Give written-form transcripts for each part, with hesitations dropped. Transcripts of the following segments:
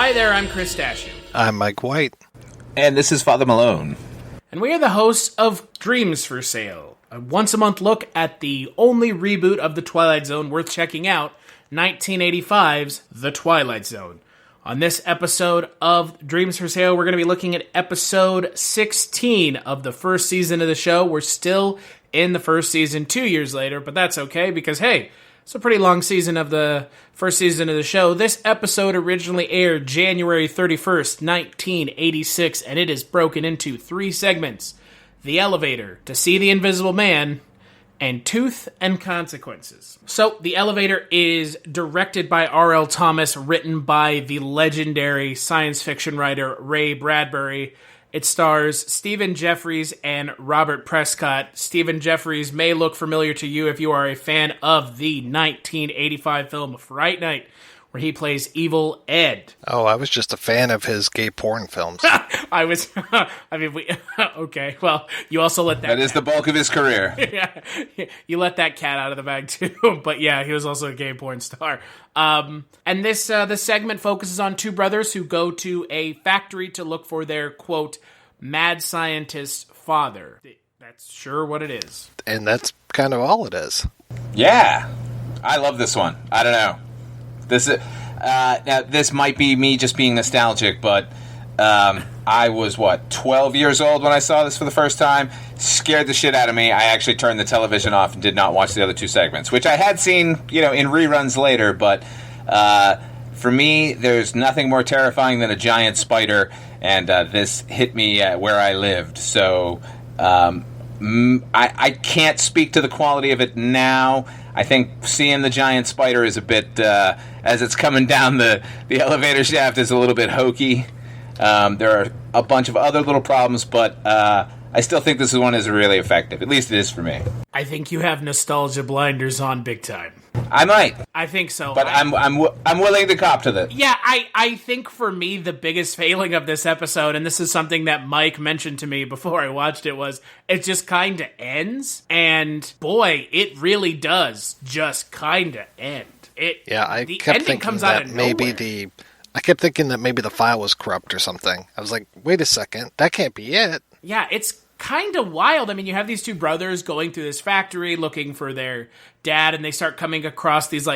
Hi there, I'm Chris Stachiw. I'm Mike White. And this is Father Malone. And we are the hosts of Dreams for Sale, a once-a-month look at the only reboot of The Twilight Zone worth checking out, 1985's The Twilight Zone. On this episode of Dreams for Sale, we're going to be looking at episode 16 of the first season of the show. We're still in the first season 2 years later, but that's okay because, hey, it's a pretty long season of the first season of the show. This episode originally aired January 31st, 1986, and it is broken into 3 segments. The Elevator, To See the Invisible Man, and Tooth and Consequences. So, The Elevator is directed by R.L. Thomas, written by the legendary science fiction writer Ray Bradbury. It stars Stephen Jeffries and Robert Prescott. Stephen Jeffries may look familiar to you if you are a fan of the 1985 film Fright Night, where he plays Evil Ed. Oh, I was just a fan of his gay porn films. Okay, well, you also let that... That is the bulk of his career. Yeah, you let that cat out of the bag, too. But yeah, he was also a gay porn star. And this segment focuses on 2 brothers who go to a factory to look for their, quote, mad scientist father. That's sure what it is. And that's kind of all it is. Yeah. I love this one. I don't know. Now, this might be me just being nostalgic, but I was, 12 years old when I saw this for the first time. Scared the shit out of me. I actually turned the television off and did not watch the other 2 segments, which I had seen, in reruns later, but for me, there's nothing more terrifying than a giant spider, and this hit me where I lived, so I can't speak to the quality of it now. I think seeing the giant spider is a bit, as it's coming down the elevator shaft, is a little bit hokey. There are a bunch of other little problems, but I still think this one is really effective. At least it is for me. I think you have nostalgia blinders on big time. I might. I think so. But I'm willing to cop to that. Yeah, I think for me, the biggest failing of this episode, and this is something that Mike mentioned to me before I watched it, was it just kind of ends. And boy, it really does just kind of end. I kept thinking that maybe the file was corrupt or something. I was like, wait a second, that can't be it. Yeah, it's kind of wild. I mean, you have these 2 brothers going through this factory looking for their dad, and they start coming across these,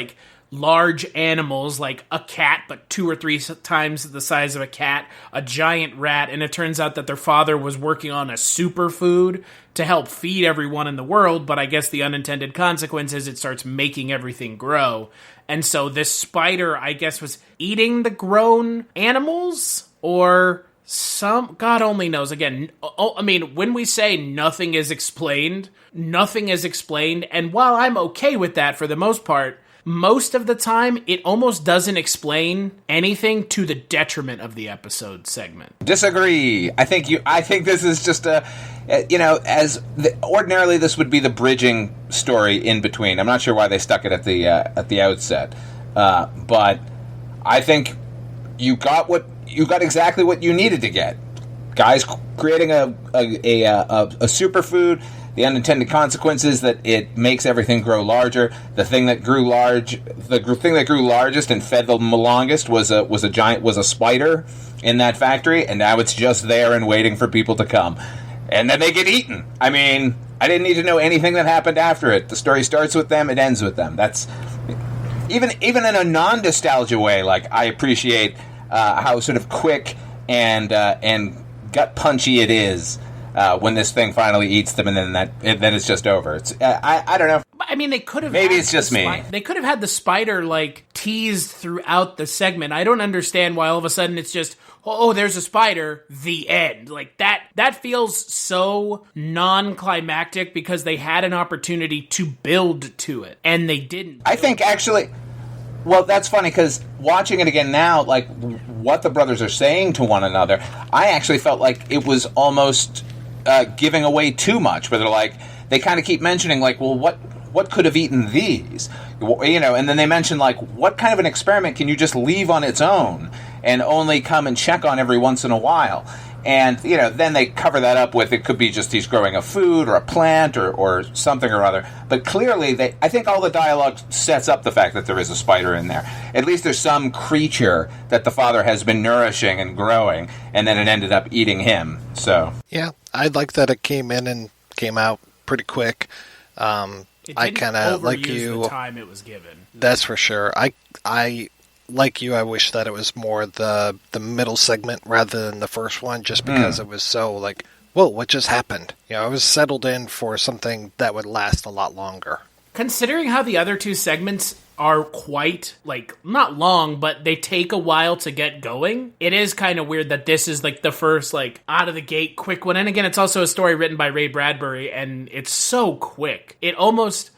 large animals, like a cat, but 2 or 3 times the size of a cat, a giant rat, and it turns out that their father was working on a superfood to help feed everyone in the world, but I guess the unintended consequence is it starts making everything grow. And so this spider, I guess, was eating the grown animals, or... God only knows. Again, when we say nothing is explained, and while I'm okay with that for the most part, most of the time, it almost doesn't explain anything to the detriment of the episode segment. Disagree. I think this is just ordinarily this would be the bridging story in between. I'm not sure why they stuck it at the outset, but I think you got exactly what you needed to get. Guys creating a superfood, the unintended consequences that it makes everything grow larger. The thing that grew largest and fed the longest was a spider in that factory, and now it's just there and waiting for people to come. And then they get eaten. I mean, I didn't need to know anything that happened after it. The story starts with them, it ends with them. That's even in a non-nostalgia way. I appreciate how sort of quick and gut punchy it is when this thing finally eats them, and then it's just over. It's I don't know. I mean, they could have. Maybe it's just me. They could have had the spider teased throughout the segment. I don't understand why all of a sudden it's just, oh, there's a spider. The end. That feels so non-climactic because they had an opportunity to build to it and they didn't. I think actually. Well, that's funny because watching it again now, what the brothers are saying to one another, I actually felt like it was almost giving away too much. Where they kind of keep mentioning well, what could have eaten these, and then they mention what kind of an experiment can you just leave on its own and only come and check on every once in a while, And, then they cover that up with, it could be just he's growing a food or a plant or something or other. But clearly, I think all the dialogue sets up the fact that there is a spider in there. At least there's some creature that the father has been nourishing and growing, and then it ended up eating him. So yeah, I like that it came in and came out pretty quick. I kind of like you. The time it was given. That's for sure. I like you. I wish that it was more the middle segment rather than the first one, just because it was so like, whoa, what just happened? I was settled in for something that would last a lot longer. Considering how the other two segments are quite, not long, but they take a while to get going, it is kind of weird that this is, the first, out of the gate quick one. And again, it's also a story written by Ray Bradbury, and it's so quick. It almost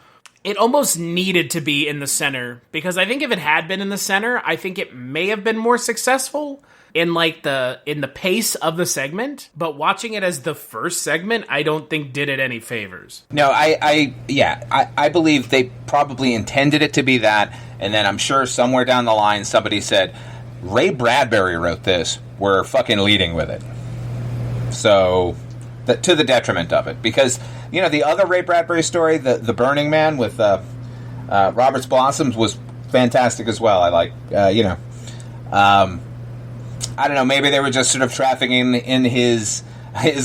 needed to be in the center, because I think if it had been in the center, I think it may have been more successful in the pace of the segment, but watching it as the first segment, I don't think did it any favors. No, I believe they probably intended it to be that, and then I'm sure somewhere down the line somebody said, Ray Bradbury wrote this, we're fucking leading with it. So, to the detriment of it, because, the other Ray Bradbury story, the Burning Man with Robert's Blossoms, was fantastic as well. I like, I don't know, maybe they were just sort of trafficking in his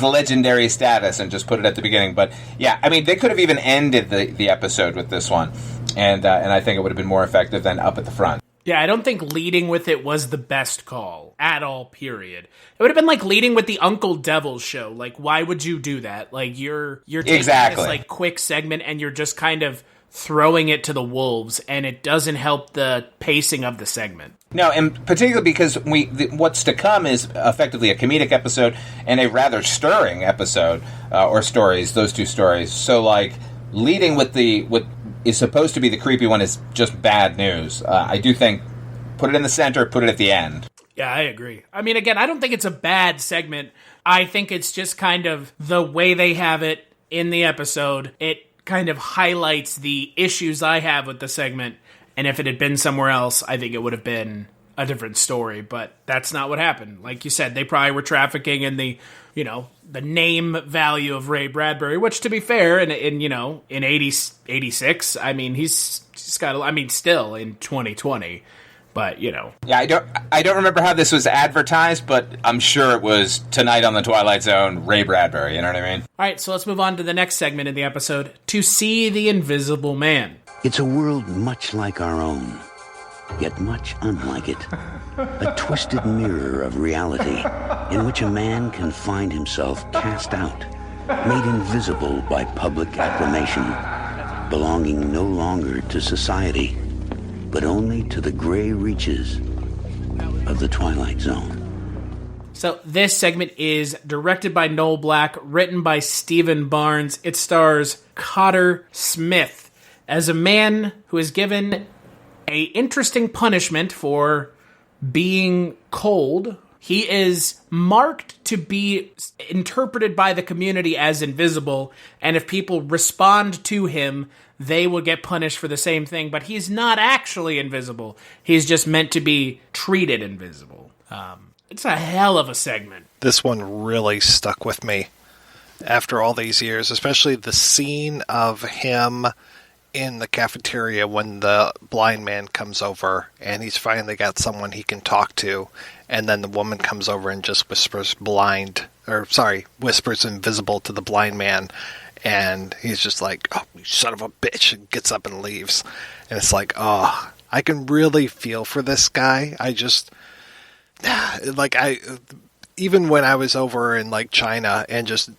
legendary status and just put it at the beginning. But yeah, I mean, they could have even ended the episode with this one, and I think it would have been more effective than up at the front. Yeah, I don't think leading with it was the best call at all, period. It would have been like leading with the Uncle Devil's show. Why would you do that? You're taking this quick segment and you're just kind of throwing it to the wolves, and it doesn't help the pacing of the segment. No, and particularly because what's to come is effectively a comedic episode and a rather stirring episode, or stories, those two stories. So, leading with what is supposed to be the creepy one is just bad news. I do think put it in the center, put it at the end. Yeah, I agree. I mean, again, I don't think it's a bad segment. I think it's just kind of the way they have it in the episode. It kind of highlights the issues I have with the segment, and if it had been somewhere else, I think it would have been a different story, but that's not what happened. Like you said, they probably were trafficking in the name value of Ray Bradbury, which, to be fair, in 86, I mean, he's got, still in 2020, but, Yeah, I don't remember how this was advertised, but I'm sure it was Tonight on the Twilight Zone, Ray Bradbury, you know what I mean? All right, so let's move on to the next segment in the episode, To See the Invisible Man. It's a world much like our own, yet much unlike it. A twisted mirror of reality in which a man can find himself cast out, made invisible by public acclamation, belonging no longer to society, but only to the gray reaches of the Twilight Zone. So this segment is directed by Noel Black, written by Stephen Barnes. It stars Cotter Smith as a man who is given a interesting punishment for being cold. He is marked to be interpreted by the community as invisible, and if people respond to him, they will get punished for the same thing, but he's not actually invisible. He's just meant to be treated invisible. It's a hell of a segment. This one really stuck with me after all these years, especially the scene of him in the cafeteria when the blind man comes over and he's finally got someone he can talk to, and then the woman comes over and just whispers invisible to the blind man, and he's just like, oh, you son of a bitch, and gets up and leaves. And it's like, oh, I can really feel for this guy. Even when I was over in China and just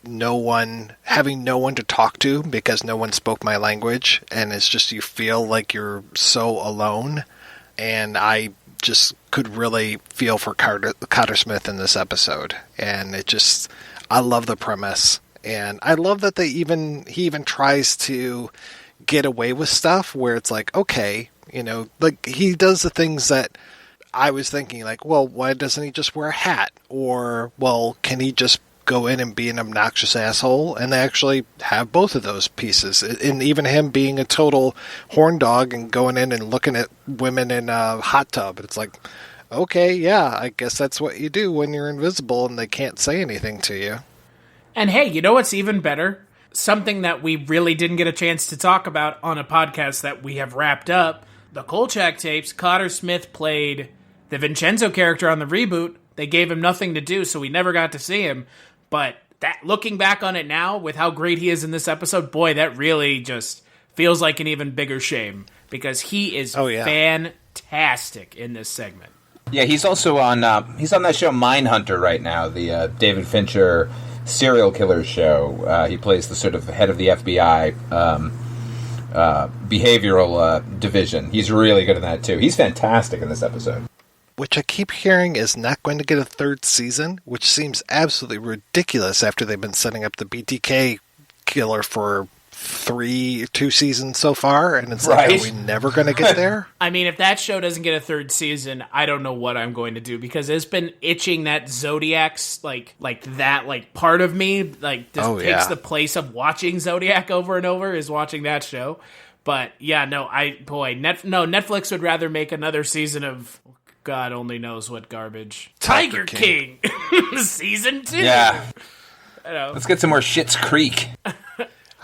having no one to talk to because no one spoke my language, and it's just, you feel like you're so alone, and I just could really feel for Cotter Smith in this episode. And I love the premise, and I love that he even tries to get away with stuff where it's like, okay, he does the things that I was thinking, well, why doesn't he just wear a hat? Or, well, can he just go in and be an obnoxious asshole? And they actually have both of those pieces. And even him being a total horn dog and going in and looking at women in a hot tub. It's like, okay, yeah, I guess that's what you do when you're invisible and they can't say anything to you. And hey, you know what's even better? Something that we really didn't get a chance to talk about on a podcast that we have wrapped up. The Kolchak tapes, Cotter Smith played the Vincenzo character on the reboot. They gave him nothing to do, so we never got to see him. But that, looking back on it now, with how great he is in this episode, boy, that really just feels like an even bigger shame. Because he is fantastic in this segment. Yeah, he's also on that show Mindhunter right now, the David Fincher serial killer show. He plays the sort of head of the FBI behavioral division. He's really good at that, too. He's fantastic in this episode. Which I keep hearing is not going to get a third season, which seems absolutely ridiculous after they've been setting up the BTK killer for 2 seasons so far, and it's like, are we never going to get there? I mean, if that show doesn't get a third season, I don't know what I'm going to do, because it's been itching that Zodiac's, like that, like, part of me, like, just takes the place of watching Zodiac over and over, is watching that show. But, yeah, no, Netflix would rather make another season of God only knows what garbage. Tiger King! Season 2! Yeah. Let's get some more Schitt's Creek.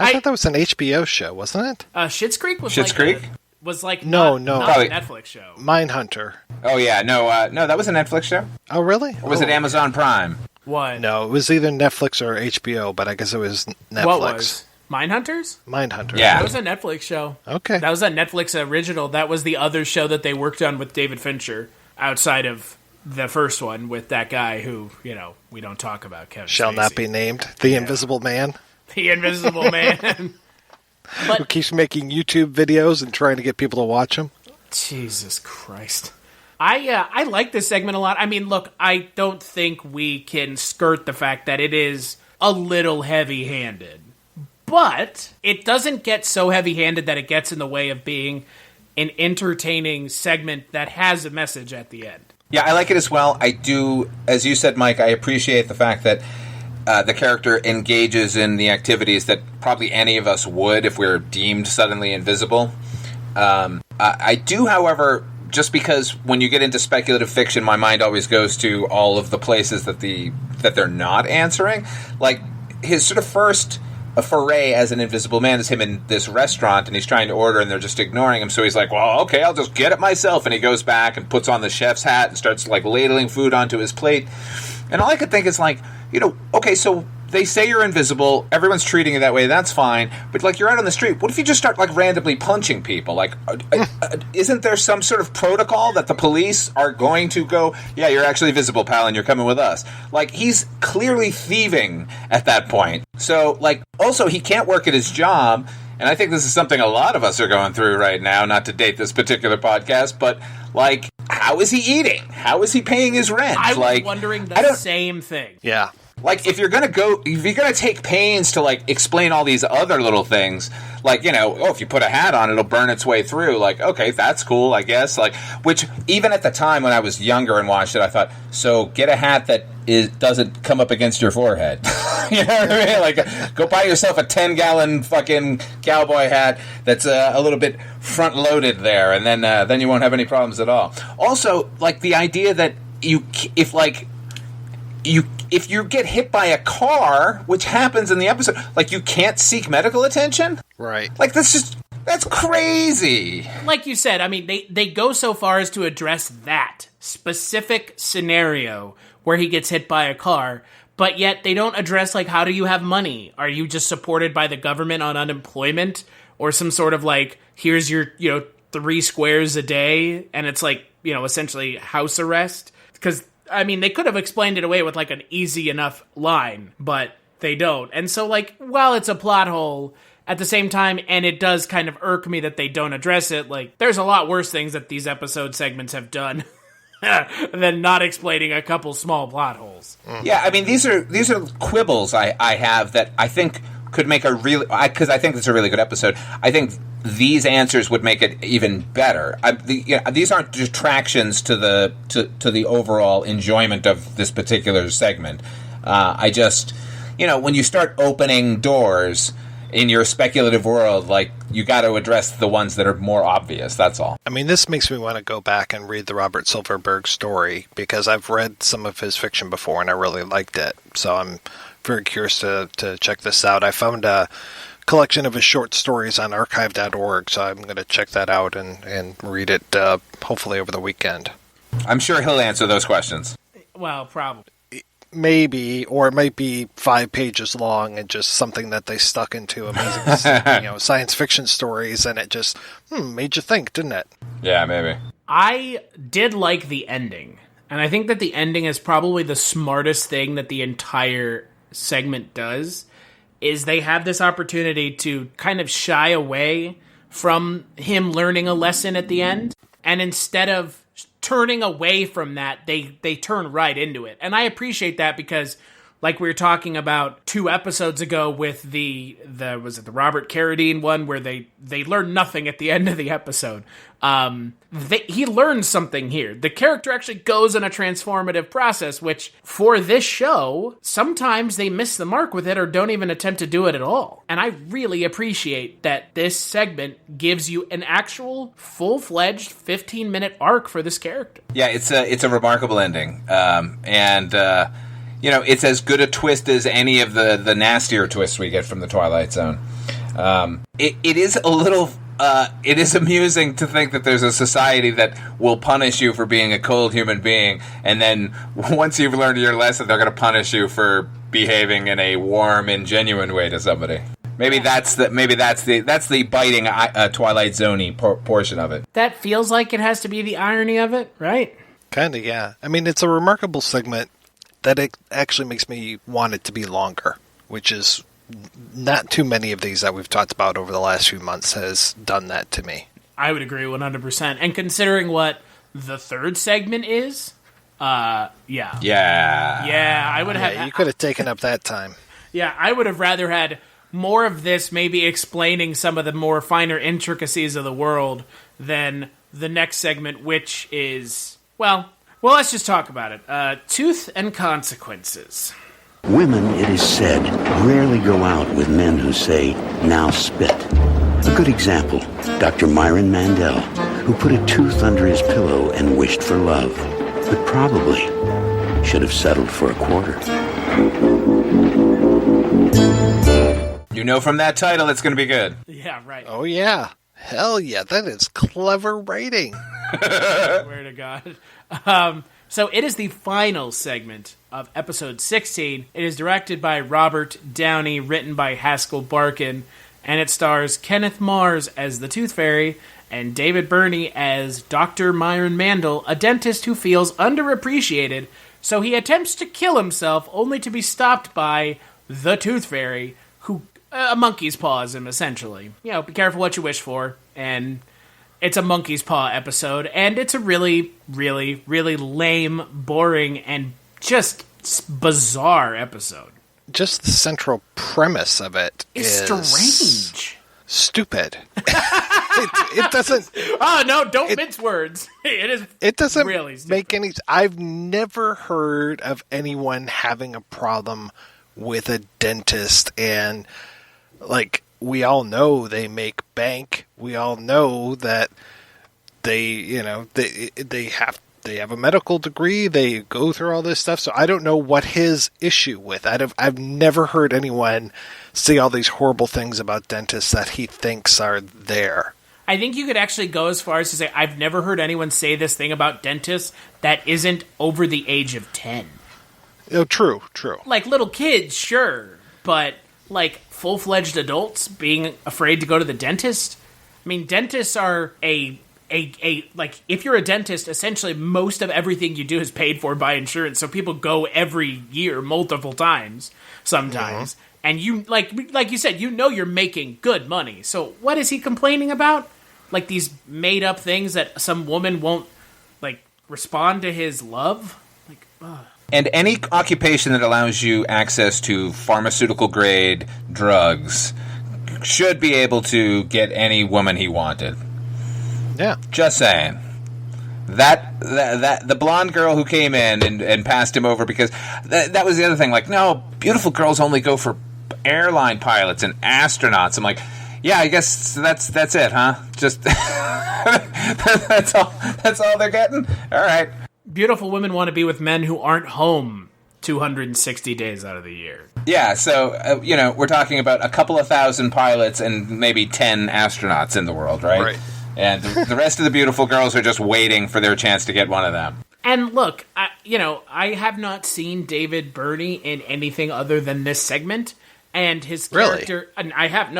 I thought that was an HBO show, wasn't it? Schitt's Creek was Schitt's Creek? Not Probably. a Netflix show. Mindhunter. Oh, yeah. No, that was a Netflix show. Oh, really? Or was it Amazon Prime? What? No, it was either Netflix or HBO, but I guess it was Netflix. What was? Mindhunters? Mindhunter. Yeah. That was a Netflix show. Okay. That was a Netflix original. That was the other show that they worked on with David Fincher, outside of the first one with that guy who, we don't talk about, Kevin Shall Spacey. not be named. The Invisible Man. The Invisible Man. Who keeps making YouTube videos and trying to get people to watch them. Jesus Christ. I like this segment a lot. I mean, look, I don't think we can skirt the fact that it is a little heavy-handed. But it doesn't get so heavy-handed that it gets in the way of being an entertaining segment that has a message at the end. Yeah, I like it as well. I do, as you said, Mike, I appreciate the fact that the character engages in the activities that probably any of us would if we're deemed suddenly invisible. I do, however, just because when you get into speculative fiction, my mind always goes to all of the places that they're not answering. Like, his sort of first foray as an invisible man is him in this restaurant, and he's trying to order, and they're just ignoring him. So he's like, well, okay, I'll just get it myself. And he goes back and puts on the chef's hat and starts, like, ladling food onto his plate. And all I could think is, like, okay, so they say you're invisible, everyone's treating you that way, that's fine, but, like, you're out on the street, what if you just start, like, randomly punching people? Like, isn't there some sort of protocol that the police are going to go, yeah, you're actually visible, pal, and you're coming with us? Like, he's clearly thieving at that point. So, like, also, he can't work at his job, and I think this is something a lot of us are going through right now, not to date this particular podcast, but, like, how is he eating? How is he paying his rent? I was wondering the same thing. Yeah. Like, if you're gonna take pains to, like, explain all these other little things, like, if you put a hat on, it'll burn its way through, like, okay, that's cool, I guess, like, which, even at the time when I was younger and watched it, I thought, so get a hat that doesn't come up against your forehead. You know what I mean? Like, go buy yourself a 10-gallon fucking cowboy hat that's a little bit front-loaded there, and then you won't have any problems at all. Also, like, the idea that if you get hit by a car, which happens in the episode, like, you can't seek medical attention? Right. Like, that's crazy. Like you said, I mean, they go so far as to address that specific scenario where he gets hit by a car, but yet they don't address, like, how do you have money? Are you just supported by the government on unemployment? Or some sort of, like, here's your, 3 squares a day, and it's, like, essentially house arrest? Because, I mean, they could have explained it away with, like, an easy enough line, but they don't. And so, like, while it's a plot hole, at the same time, and it does kind of irk me that they don't address it, like, there's a lot worse things that these episode segments have done than not explaining a couple small plot holes. Yeah, I mean, these are quibbles I have that I think could make because I think it's a really good episode. I think these answers would make it even better. These aren't detractions to the overall enjoyment of this particular segment. I just, when you start opening doors in your speculative world, like you got to address the ones that are more obvious. That's all. I mean, this makes me want to go back and read the Robert Silverberg story, because I've read some of his fiction before and I really liked it. So I'm very curious to check this out. I found a collection of his short stories on archive.org, so I'm going to check that out and read it hopefully over the weekend. I'm sure he'll answer those questions. Well, probably. Maybe, or it might be 5 pages long and just something that they stuck into amazing science fiction stories, and it just made you think, didn't it? Yeah, maybe. I did like the ending, and I think that the ending is probably the smartest thing that the entire segment does, is they have this opportunity to kind of shy away from him learning a lesson at the end, and instead of turning away from that, they turn right into it. And I appreciate that, because like we were talking about 2 episodes ago with the Robert Carradine one, where they learn nothing at the end of the episode. He learns something here. The character actually goes in a transformative process, which for this show, sometimes they miss the mark with it or don't even attempt to do it at all. And I really appreciate that this segment gives you an actual full-fledged 15-minute arc for this character. Yeah, it's a remarkable ending. It's as good a twist as any of the nastier twists we get from the Twilight Zone. It is a little... it is amusing to think that there's a society that will punish you for being a cold human being, and then once you've learned your lesson, they're going to punish you for behaving in a warm and genuine way to somebody. Maybe that's the biting Twilight Zone-y portion of it. That feels like it has to be the irony of it, right? Kind of, yeah. I mean, it's a remarkable segment that it actually makes me want it to be longer, which is not too many of these that we've talked about over the last few months has done that to me. I would agree 100%. And considering what the third segment is, yeah. Yeah, I would have... Yeah, you could have taken up that time. Yeah, I would have rather had more of this maybe explaining some of the more finer intricacies of the world than the next segment, which is, well, let's just talk about it. Tooth and Consequences. Women, it is said, rarely go out with men who say, "Now spit." A good example, Dr. Myron Mandel, who put a tooth under his pillow and wished for love, but probably should have settled for a quarter. You know from that title it's going to be good. Yeah, right. Oh, yeah. Hell yeah, that is clever writing. Swear to God. So it is the final segment of episode 16. It is directed by Robert Downey, written by Haskell Barkin, and it stars Kenneth Mars as the Tooth Fairy and David Burney as Dr. Myron Mandel, a dentist who feels underappreciated, so he attempts to kill himself only to be stopped by the Tooth Fairy, who a monkey's paws him, essentially. You know, be careful what you wish for, and it's a monkey's paw episode, and it's a really, really, really lame, boring, and just bizarre episode. Just the central premise of it is strange. Stupid. it doesn't... Oh, no, don't mince words. It doesn't really stupid. Make any... I've never heard of anyone having a problem with a dentist, and, like, we all know they make bank. We all know that they have a medical degree. They go through all this stuff. So I don't know what his issue with. I've never heard anyone say all these horrible things about dentists that he thinks are there. I think you could actually go as far as to say, I've never heard anyone say this thing about dentists that isn't over the age of 10. Oh, true. Like little kids, sure, but like full-fledged adults being afraid to go to the dentist? I mean, dentists are a like, if you're a dentist, essentially most of everything you do is paid for by insurance, so people go every year multiple times sometimes. Mm-hmm. And you, like you said, you know you're making good money. So what is he complaining about? Like these made-up things that some woman won't, like, respond to his love? Like, ugh. And any occupation that allows you access to pharmaceutical-grade drugs should be able to get any woman he wanted. Yeah. Just saying. That the blonde girl who came in and passed him over, because that was the other thing. Like, no, beautiful girls only go for airline pilots and astronauts. I'm like, Yeah, I guess that's it, huh? Just that's all they're getting. All right. Beautiful women want to be with men who aren't home 260 days out of the year. Yeah, so we're talking about a couple of thousand pilots and maybe 10 astronauts in the world, right? Right. And the rest of the beautiful girls are just waiting for their chance to get one of them. And look, I have not seen David Burney in anything other than this segment, and his character. Really? And I have.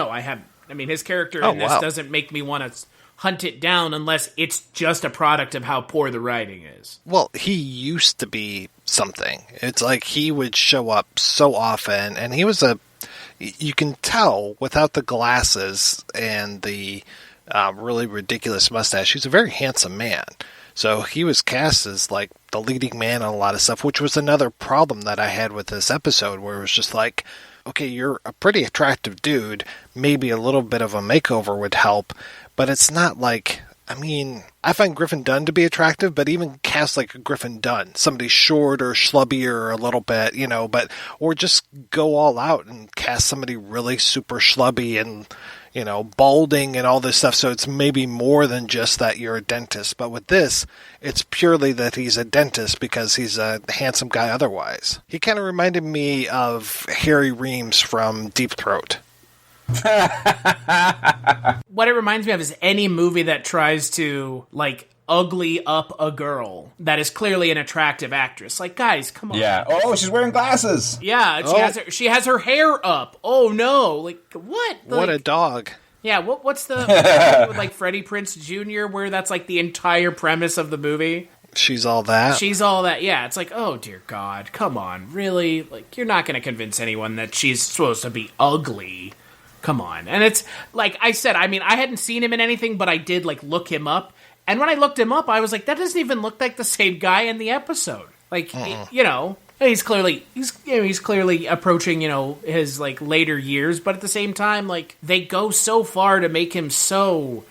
I mean, his character in this doesn't make me want to hunt it down unless it's just a product of how poor the writing is. Well, he used to be something. It's like he would show up so often, and he was you can tell without the glasses and the really ridiculous mustache, he's a very handsome man. So he was cast as like the leading man on a lot of stuff, which was another problem that I had with this episode, where it was just like, okay, you're a pretty attractive dude, maybe a little bit of a makeover would help, but it's not like, I mean, I find Griffin Dunn to be attractive, but even cast like a Griffin Dunn, somebody short or schlubbier a little bit, or just go all out and cast somebody really super schlubby and, balding and all this stuff. So it's maybe more than just that you're a dentist. But with this, it's purely that he's a dentist because he's a handsome guy otherwise. He kind of reminded me of Harry Reams from Deep Throat. What it reminds me of is any movie that tries to, like, ugly up a girl that is clearly an attractive actress. Like, guys, come on. Yeah. Oh, she's wearing glasses. Yeah, she has her hair up. Oh, no. Like, what? What a dog. Yeah, what's the... with, like, Freddie Prinze Jr., where that's, like, the entire premise of the movie? She's all that. She's all that, yeah. It's like, oh, dear God, come on. Really? Like, you're not going to convince anyone that she's supposed to be ugly. Come on. And it's, like I said, I mean, I hadn't seen him in anything, but I did, like, look him up. And when I looked him up, I was like, that doesn't even look like the same guy in the episode. Like, he's clearly approaching, his, like, later years. But at the same time, like, they go so far to make him so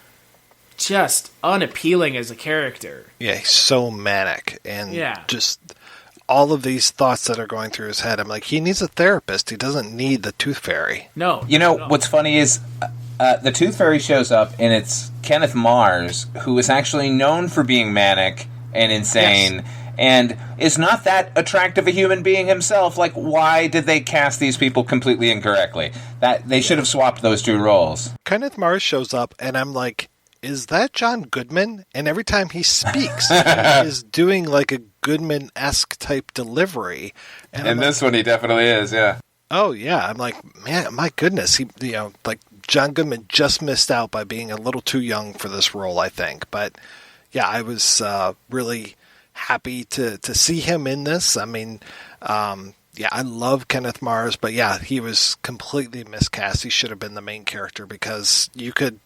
just unappealing as a character. Yeah, he's so manic. And just all of these thoughts that are going through his head. I'm like, he needs a therapist. He doesn't need the Tooth Fairy. No. What's funny is... the Tooth Fairy shows up, and it's Kenneth Mars, who is actually known for being manic and insane, and is not that attractive a human being himself. Like, why did they cast these people completely incorrectly? That they should have swapped those two roles. Kenneth Mars shows up, and I'm like, is that John Goodman? And every time he speaks, he is doing like a Goodman-esque type delivery. And this one, he definitely is, yeah. Oh, yeah. I'm like, man, my goodness. He, like, John Goodman just missed out by being a little too young for this role, I think. But, yeah, I was really happy to see him in this. I mean, I love Kenneth Mars, but, yeah, he was completely miscast. He should have been the main character because you can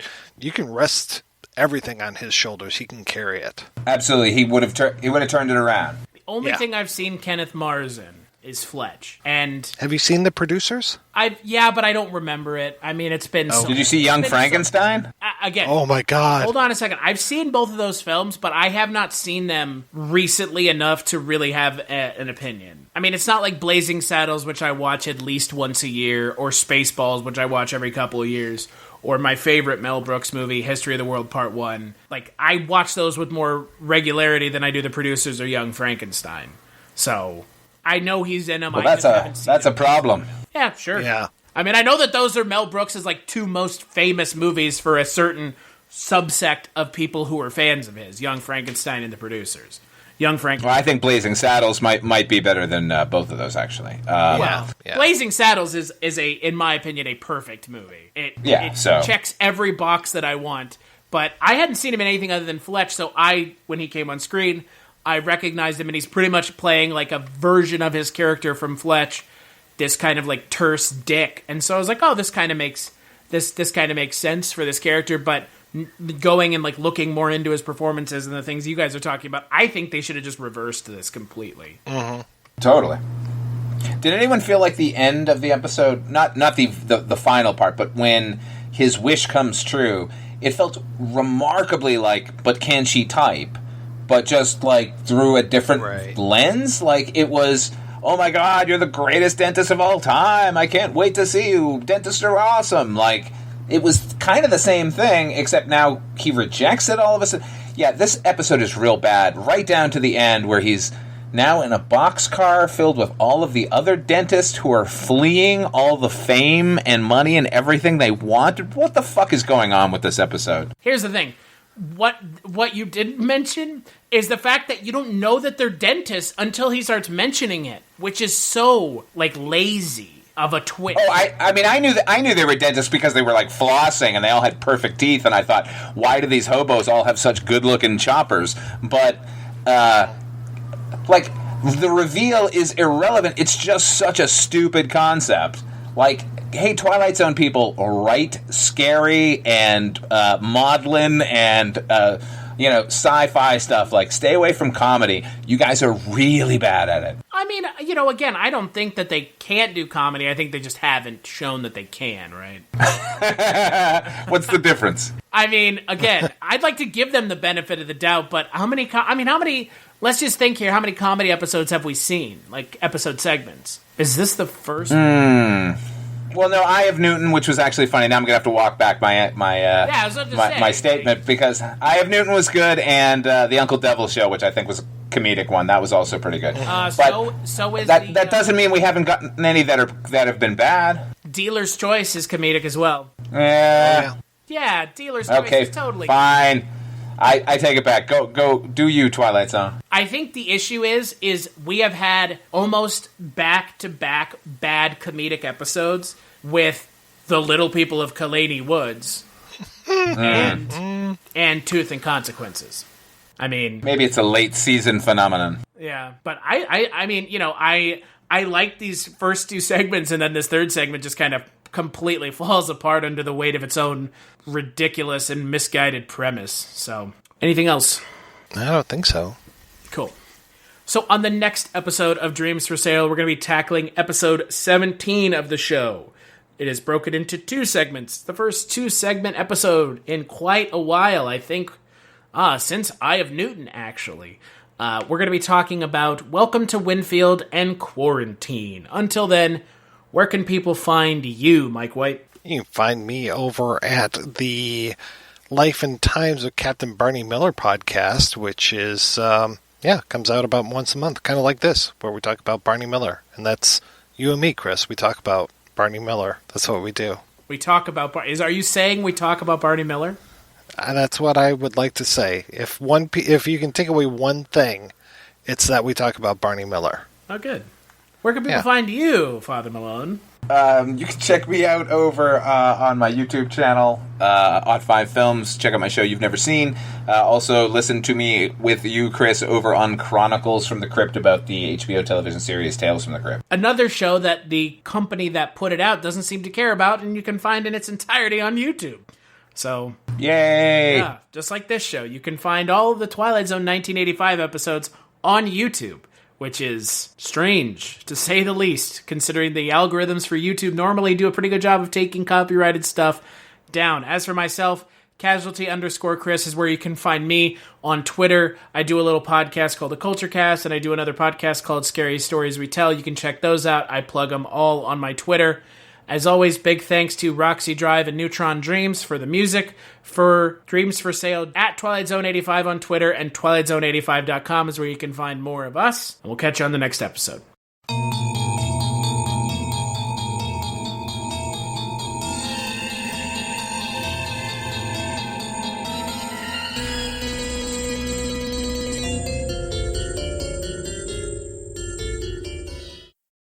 rest everything on his shoulders. He can carry it. Absolutely. He would have turned it around. The only thing I've seen Kenneth Mars in is Fletch. And have you seen The Producers? But I don't remember it. I mean, it's been so... Did you see Young Frankenstein? Again. Oh my God. Hold on a second. I've seen both of those films, but I have not seen them recently enough to really have an opinion. I mean, it's not like Blazing Saddles, which I watch at least once a year, or Spaceballs, which I watch every couple of years, or my favorite Mel Brooks movie, History of the World Part 1. Like, I watch those with more regularity than I do The Producers or Young Frankenstein. So... I know he's in them. Well, that's a problem. Yeah, sure. Yeah. I mean, I know that those are Mel Brooks' like two most famous movies for a certain subsect of people who are fans of his: Young Frankenstein and The Producers. Young Frankenstein. Well, I think Blazing Saddles might be better than both of those, actually. Blazing Saddles is in my opinion, a perfect movie. It checks every box that I want. But I hadn't seen him in anything other than Fletch, so when he came on screen, I recognized him, and he's pretty much playing like a version of his character from Fletch, this kind of like terse dick. And so I was like, oh, this kind of makes sense for this character. But going and like looking more into his performances and the things you guys are talking about, I think they should have just reversed this completely. Mm-hmm. Totally. Did anyone feel like the end of the episode, not the final part, but when his wish comes true, it felt remarkably like, but can she type? But just, like, through a different lens. Like, it was, oh my God, you're the greatest dentist of all time. I can't wait to see you. Dentists are awesome. Like, it was kind of the same thing, except now he rejects it all of a sudden. Yeah, this episode is real bad, right down to the end where he's now in a boxcar filled with all of the other dentists who are fleeing all the fame and money and everything they wanted. What the fuck is going on with this episode? Here's the thing. What you didn't mention is the fact that you don't know that they're dentists until he starts mentioning it, which is so, like, lazy of a twist. Oh, I mean, I knew they were dentists because they were, like, flossing and they all had perfect teeth, and I thought, why do these hobos all have such good-looking choppers? But, like, the reveal is irrelevant. It's just such a stupid concept. Like, hey, Twilight Zone people, write scary and maudlin and sci-fi stuff. Like, stay away from comedy. You guys are really bad at it. I mean, again, I don't think that they can't do comedy. I think they just haven't shown that they can, right? What's the difference? I mean, again, I'd like to give them the benefit of the doubt, but how many, let's just think here, how many comedy episodes have we seen? Like, episode segments. Is this the first? Well, no, Eye of Newton, which was actually funny. Now I'm gonna have to walk back my statement because Eye of Newton was good, and the Uncle Devil Show, which I think was a comedic one, that was also pretty good. So is that doesn't mean we haven't gotten any that have been bad. Dealer's Choice is comedic as well. Yeah, Dealer's Choice is totally fine. I take it back. Go, do you, Twilight Zone. I think the issue is we have had almost back-to-back bad comedic episodes with The Little People of Kalani Woods and Tooth and Consequences. I mean... Maybe it's a late-season phenomenon. Yeah, but I mean, I like these first two segments, and then this third segment just kind of completely falls apart under the weight of its own ridiculous and misguided premise. So, anything else? I don't think so. Cool. So on the next episode of Dreams for Sale, we're going to be tackling episode 17 of the show. It is broken into two segments. The first two-segment episode in quite a while, I think, since Eye of Newton, actually. We're going to be talking about Welcome to Winfield and Quarantine. Until then, where can people find you, Mike White? You can find me over at the Life and Times of Captain Barney Miller podcast, which is, comes out about once a month, kind of like this, where we talk about Barney Miller. And that's you and me, Chris. We talk about Barney Miller. That's what we do. We talk about... Are you saying we talk about Barney Miller? That's what I would like to say. If you can take away one thing, it's that we talk about Barney Miller. Oh, good. Where can people find you, Father Malone? You can check me out over on my YouTube channel, Odd 5 Films. Check out my show you've never seen. Also, listen to me with you, Chris, over on Chronicles from the Crypt about the HBO television series Tales from the Crypt. Another show that the company that put it out doesn't seem to care about, and you can find in its entirety on YouTube. So, yay! Yeah, just like this show, you can find all of the Twilight Zone 1985 episodes on YouTube, which is strange, to say the least, considering the algorithms for YouTube normally do a pretty good job of taking copyrighted stuff down. As for myself, Casualty_Chris is where you can find me on Twitter. I do a little podcast called The Culture Cast, and I do another podcast called Scary Stories We Tell. You can check those out. I plug them all on my Twitter. As always, big thanks to Roxy Drive and Neutron Dreams for the music. For Dreams for Sale, at Twilight Zone 85 on Twitter, and TwilightZone85.com is where you can find more of us. And we'll catch you on the next episode.